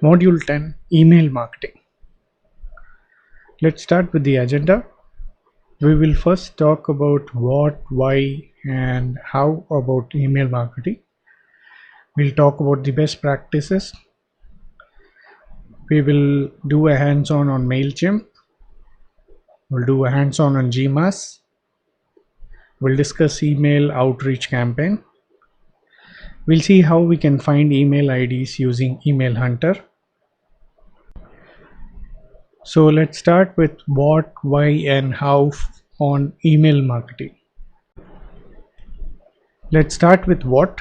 Module 10, Email Marketing. Let's start with the agenda. We will first talk about what, why, and how about email marketing. We'll talk about the best practices. We will do a hands-on on MailChimp. We'll do a hands-on on GMass. We'll discuss email outreach campaign. We'll see how we can find email IDs using Email Hunter. So let's start with what, why, and how on email marketing. Let's start with what.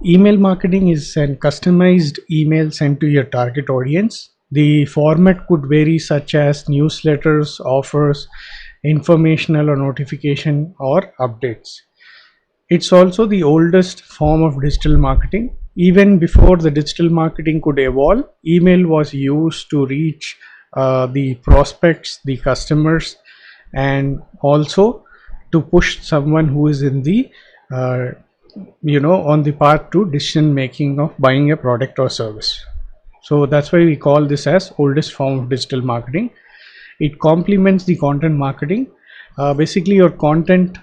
Email marketing is a customized email sent to your target audience. The format could vary, such as newsletters, offers, informational or notification, or updates. It's also the oldest form of digital marketing. Even before the digital marketing could evolve, email was used to reach the prospects, the customers, and also to push someone who is in the on the path to decision making of buying a product or service. So that's why we call this as oldest form of digital marketing. It complements the content marketing. Basically your content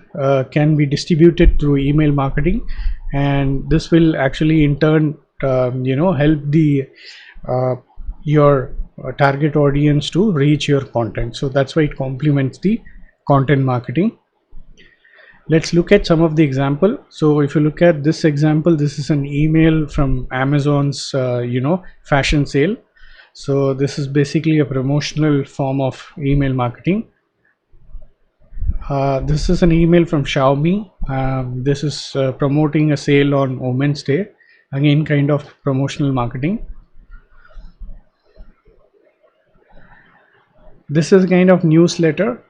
can be distributed through email marketing, and this will actually in turn help the your target audience to reach your content. So that's why it complements the content marketing. Let's look at some of the example. So if you look at this example, this is an email from Amazon's fashion sale. So this is basically a promotional form of email marketing. This is an email from Xiaomi. This is promoting a sale on Women's Day. Again, kind of promotional marketing. This is a kind of newsletter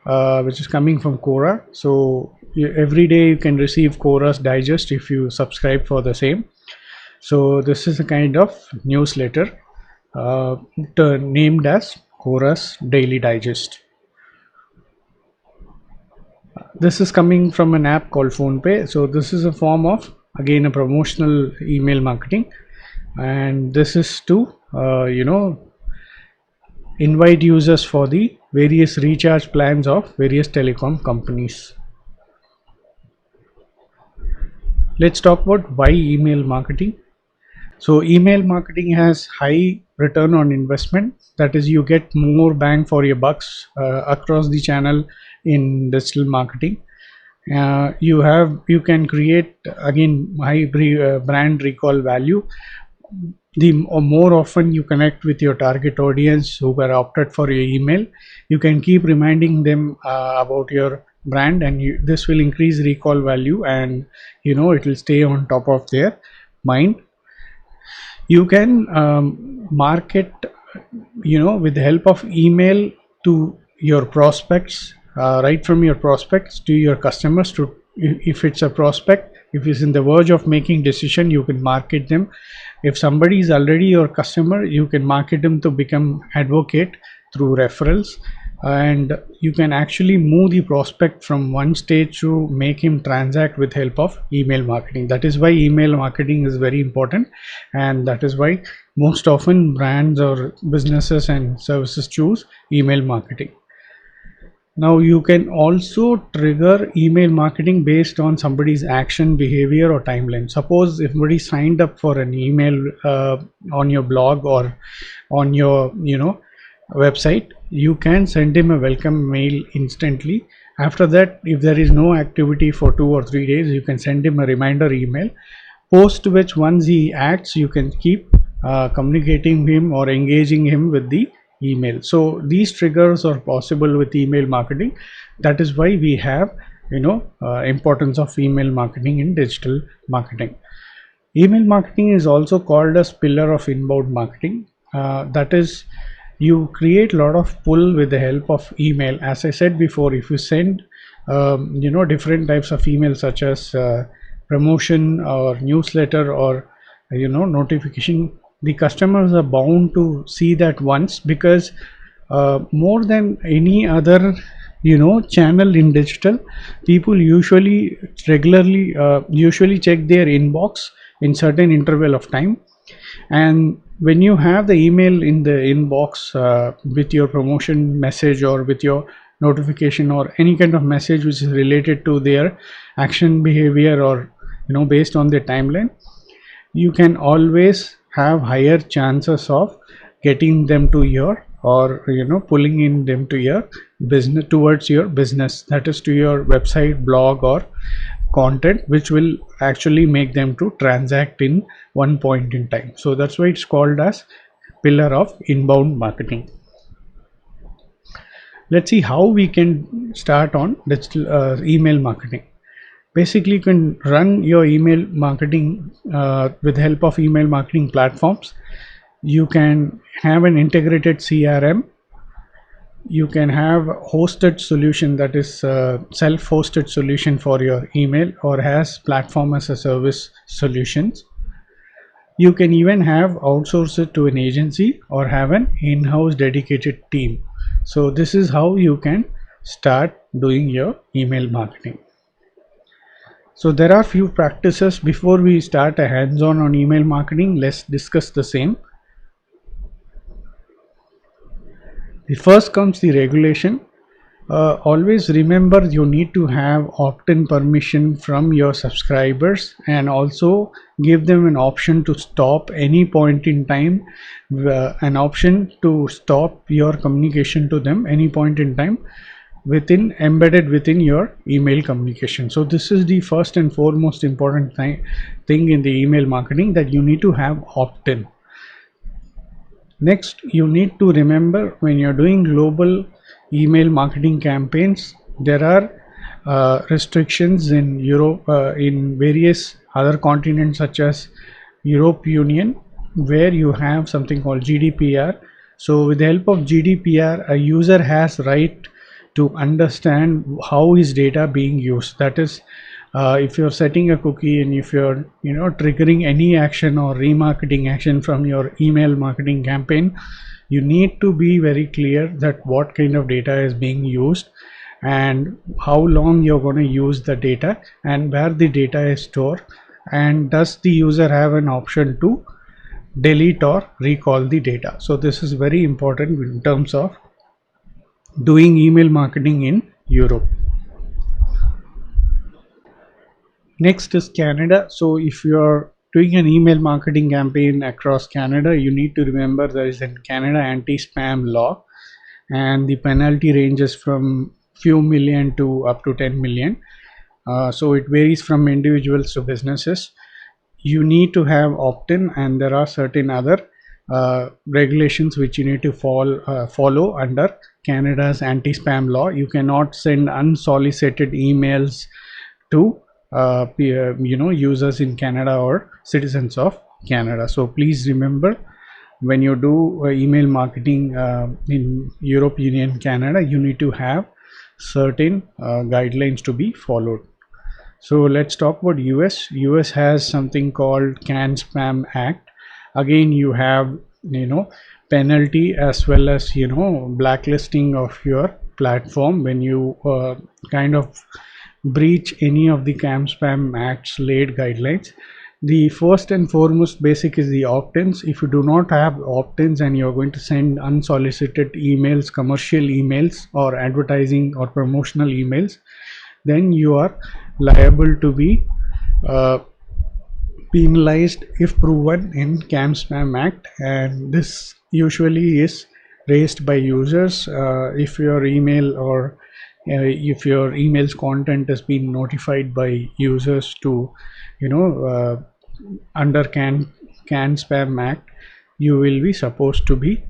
which is coming from Quora. So every day you can receive Quora's digest if you subscribe for the same. So this is a kind of newsletter named as Quora's Daily Digest. This is coming from an app called PhonePe. So this is a form of, again, a promotional email marketing, and this is to invite users for the various recharge plans of various telecom companies. Let's talk about why email marketing. So email marketing has high return on investment. That is, you get more bang for your bucks across the channel in digital marketing. You can create, again, high brand recall value. The more often you connect with your target audience who were opted for your email, you can keep reminding them about your brand, and this will increase recall value, and it will stay on top of their mind. You can market with the help of email to your prospects, right from your prospects to your customers. To if it's a prospect, if it's in the verge of making decision, you can market them. If somebody is already your customer, you can market them to become advocate through referrals, and you can actually move the prospect from one stage to make him transact with help of email marketing. That is why email marketing is very important, and that is why most often brands or businesses and services choose email marketing. Now you can also trigger email marketing based on somebody's action, behavior, or timeline. Suppose if somebody signed up for an email on your blog or on your website, you can send him a welcome mail instantly. After that, if there is no activity for 2 or 3 days, you can send him a reminder email, post which once he acts, you can keep communicating him or engaging him with the email. So these triggers are possible with email marketing. That is why we have importance of email marketing in digital marketing. Email marketing is also called as pillar of inbound marketing. That is, you create a lot of pull with the help of email. As I said before, if you send different types of emails, such as promotion or newsletter or notification, the customers are bound to see that once, because more than any other channel in digital, people usually regularly usually check their inbox in certain interval of time, and when you have the email in the inbox with your promotion message or with your notification or any kind of message which is related to their action behavior or based on their timeline, you can always have higher chances of getting them to your, or pulling in them to your business, towards your business, that is to your website, blog, or content, which will actually make them to transact in one point in time. So that's why it's called as pillar of inbound marketing. Let's see how we can start on digital email marketing. Basically, you can run your email marketing with the help of email marketing platforms. You can have an integrated CRM. You can have hosted solution, that is self-hosted solution for your email, or has platform as a service solutions. You can even have outsource it to an agency or have an in-house dedicated team. So this is how you can start doing your email marketing. So there are few practices before we start a hands-on on email marketing. Let's discuss the same. The first comes the regulation. Always remember, you need to have opt-in permission from your subscribers, and also give them an option to stop any point in time, an option to stop your communication to them any point in time embedded within your email communication. So this is the first and foremost important thing in the email marketing, that you need to have opt-in. Next, you need to remember, when you're doing global email marketing campaigns, there are restrictions in Europe, in various other continents such as Europe Union, where you have something called GDPR. So with the help of GDPR, a user has right to understand how his data being used. That is, if you're setting a cookie, and if you're triggering any action or remarketing action from your email marketing campaign, you need to be very clear that what kind of data is being used, and how long you're going to use the data, and where the data is stored, and does the user have an option to delete or recall the data. So this is very important in terms of doing email marketing in Europe. Next is Canada. So if you're doing an email marketing campaign across Canada, you need to remember there is a Canada anti-spam law, and the penalty ranges from few million to up to 10 million. So it varies from individuals to businesses. You need to have opt-in, and there are certain other regulations which you need to follow under Canada's anti-spam law. You cannot send unsolicited emails to users in Canada or citizens of Canada. So please remember, when you do email marketing in Europe Union, Canada, you need to have certain guidelines to be followed. So let's talk about US. US has something called CAN-SPAM Act. Again, you have penalty as well as blacklisting of your platform when you kind of breach any of the CAN-SPAM Act's laid guidelines. The first and foremost basic is the opt-ins. If you do not have opt-ins and you're going to send unsolicited emails, commercial emails, or advertising or promotional emails, then you are liable to be penalized if proven in CAN-SPAM Act, and this usually is raised by users if your email or if your email's content has been notified by users to under CAN-SPAM Act, you will be supposed to be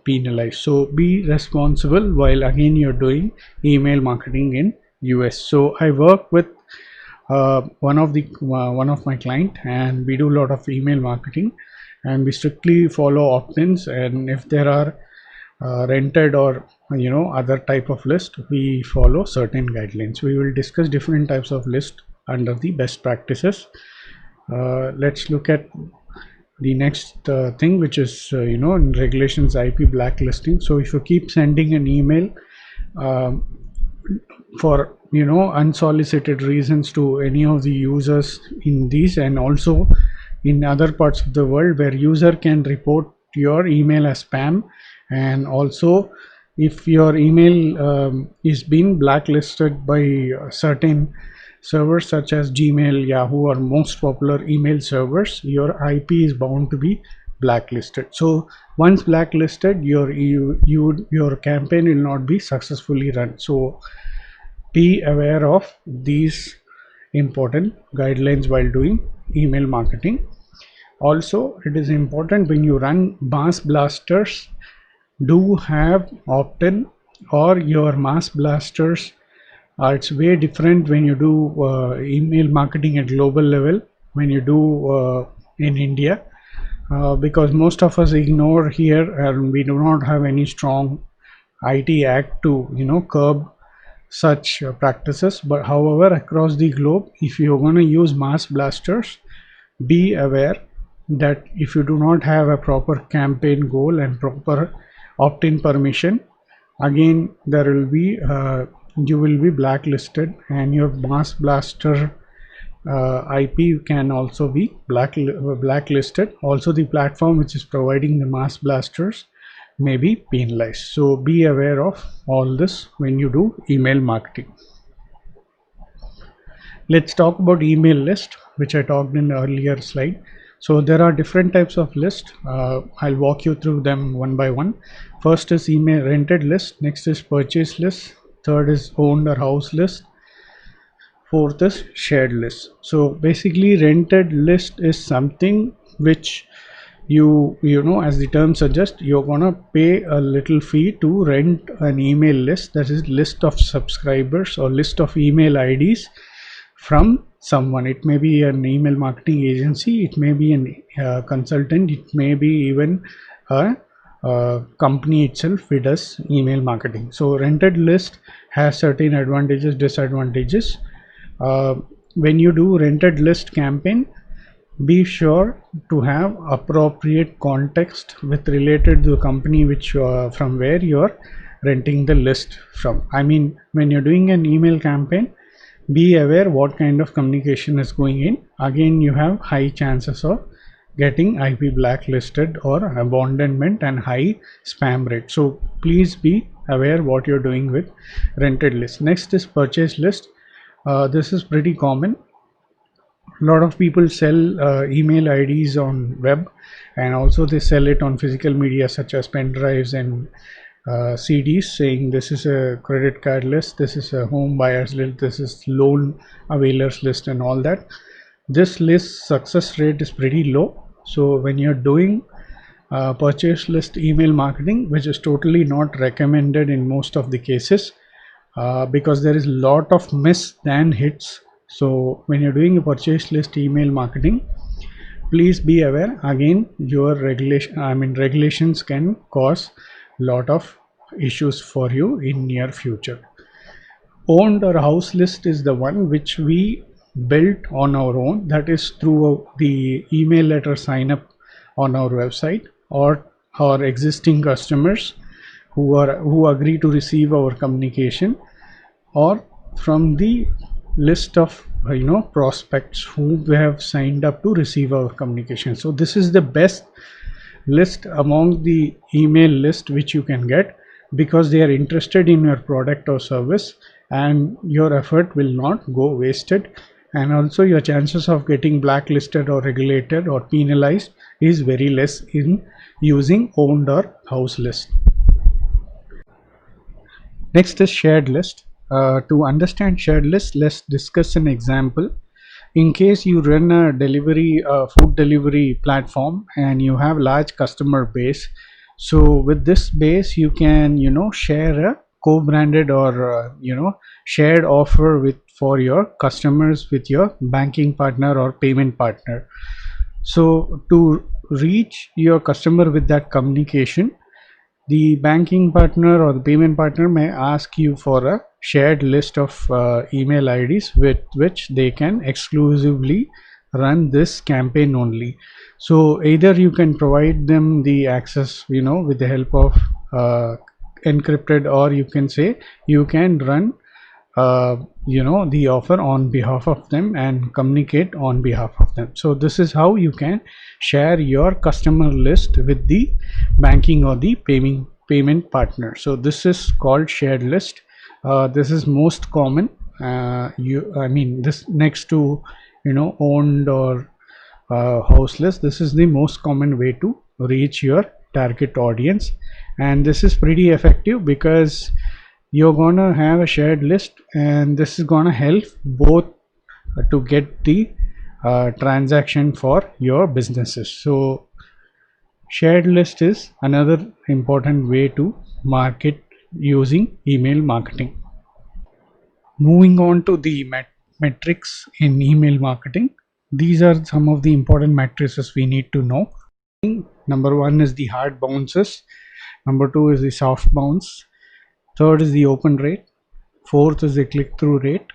penalized. So be responsible while again you're doing email marketing in US. So I work with one of my client, and we do a lot of email marketing, and we strictly follow opt-ins, and if there are rented or other type of list, we follow certain guidelines. We will discuss different types of list under the best practices. Let's look at the next thing, which is in regulations, IP blacklisting. So if you keep sending an email for unsolicited reasons to any of the users in these, and also in other parts of the world where user can report your email as spam, and also if your email is being blacklisted by certain servers such as Gmail, Yahoo, or most popular email servers, your IP is bound to be blacklisted. So once blacklisted, your campaign will not be successfully run. So be aware of these important guidelines while doing email marketing. Also, it is important when you run mass blasters, do have opt-in, or your mass blasters it's way different when you do email marketing at global level when you do in India, because most of us ignore here and we do not have any strong IT act to curb such practices. But however, across the globe, if you're going to use mass blasters, be aware that if you do not have a proper campaign goal and proper opt-in permission, again there will be you will be blacklisted, and your mass blaster IP can also be blacklisted. Also, the platform which is providing the mass blasters may be penalized. So be aware of all this when you do email marketing. Let's talk about email list, which I talked in the earlier slide. So there are different types of list. I'll walk you through them one by one. First is email rented list, next is purchase list, third is owned or house list, fourth is shared list. So basically rented list is something which you know, as the term suggests, you're gonna pay a little fee to rent an email list, that is list of subscribers or list of email IDs from someone. It may be an email marketing agency, it may be a consultant, it may be even a company itself which does email marketing. So rented list has certain advantages, disadvantages. When you do rented list campaign, be sure to have appropriate context with related to the company which from where you're renting the list from. I mean, when you're doing an email campaign, be aware what kind of communication is going in. Again, you have high chances of getting IP blacklisted or abandonment and high spam rate. So please be aware what you're doing with rented list. Next is purchase list. This is pretty common. A lot of people sell email IDs on web, and also they sell it on physical media such as pen drives and CDs, saying this is a credit card list, this is a home buyers list, this is loan availers list, and all that. This list success rate is pretty low. So when you're doing purchase list email marketing, which is totally not recommended in most of the cases, because there is a lot of miss than hits. So when you're doing a purchase list email marketing, please be aware. Again, your regulations can cause lot of issues for you in near future. Owned or house list is the one which we built on our own, that is through the email letter sign up on our website, or our existing customers who agree to receive our communication, or from the list of prospects who have signed up to receive our communication. So this is the best list among the email list which you can get, because they are interested in your product or service, and your effort will not go wasted, and also your chances of getting blacklisted or regulated or penalized is very less in using owned or house list. Next is shared list. To understand shared list, let's discuss an example. In case you run a food delivery platform and you have large customer base, so with this base you can share a co-branded or shared offer for your customers with your banking partner or payment partner. So to reach your customer with that communication, the banking partner or the payment partner may ask you for a shared list of email IDs with which they can exclusively run this campaign only. So either you can provide them the access with the help of encrypted, or you can say you can run the offer on behalf of them and communicate on behalf of them. So this is how you can share your customer list with the banking or the payment partner. So this is called shared list. This is most common. This next to owned or house list, this is the most common way to reach your target audience, and this is pretty effective because you're gonna have a shared list, and this is gonna help both to get the transaction for your businesses. So shared list is another important way to market using email marketing. Moving on to the metrics in email marketing, these are some of the important matrices we need to know. Number one is the hard bounces, number two is the soft bounce, third is the open rate, fourth is the click-through rate,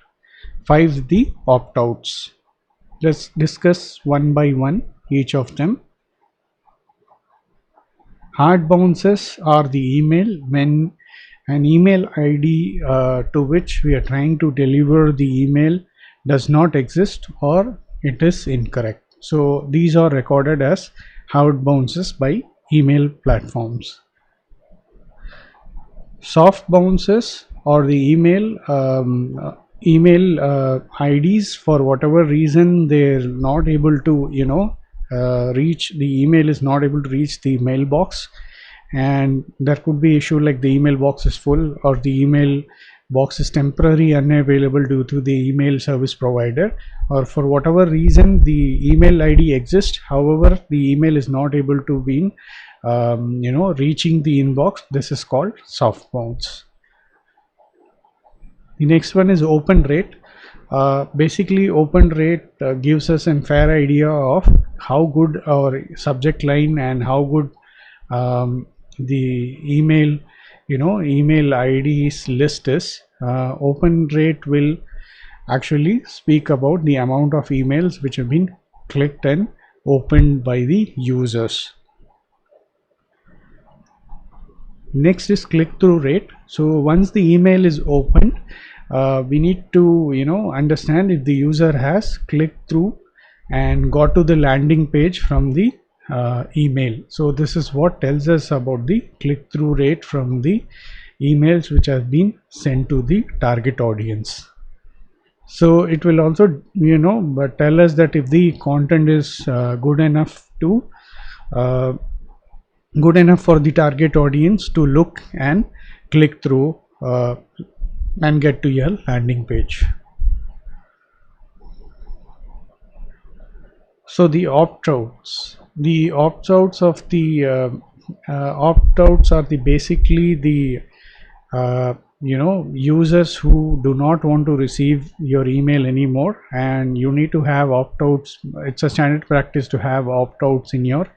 five is the opt-outs. Let's discuss one by one each of them. Hard bounces are the email when an email ID to which we are trying to deliver the email does not exist or it is incorrect. So these are recorded as hard bounces by email platforms. Soft bounces or the email IDs, for whatever reason they're not able to reach the email, is not able to reach the mailbox, and there could be issue like the email box is full or the email box is temporarily unavailable due to the email service provider, or for whatever reason the email ID exists, however the email is not able to be reaching the inbox. This is called soft bounce. The next one is open rate. Basically open rate gives us a fair idea of how good our subject line and how good the email IDs list is. Open rate will actually speak about the amount of emails which have been clicked and opened by the users. Next is click-through rate. So once the email is opened, we need to understand if the user has clicked through and got to the landing page from the email. So this is what tells us about the click-through rate from the emails which have been sent to the target audience. So it will also but tell us that if the content is good enough for the target audience to look and click through and get to your landing page. So the opt-outs of the opt-outs are basically the users who do not want to receive your email anymore, and you need to have opt-outs. It's a standard practice to have opt-outs in your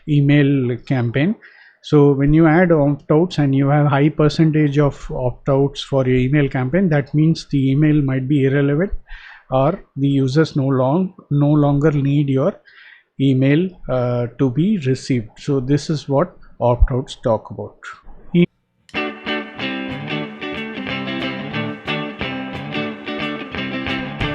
email campaign. So when you add opt-outs and you have high percentage of opt-outs for your email campaign, that means the email might be irrelevant or the users no longer need your email to be received. So this is what opt-outs talk about.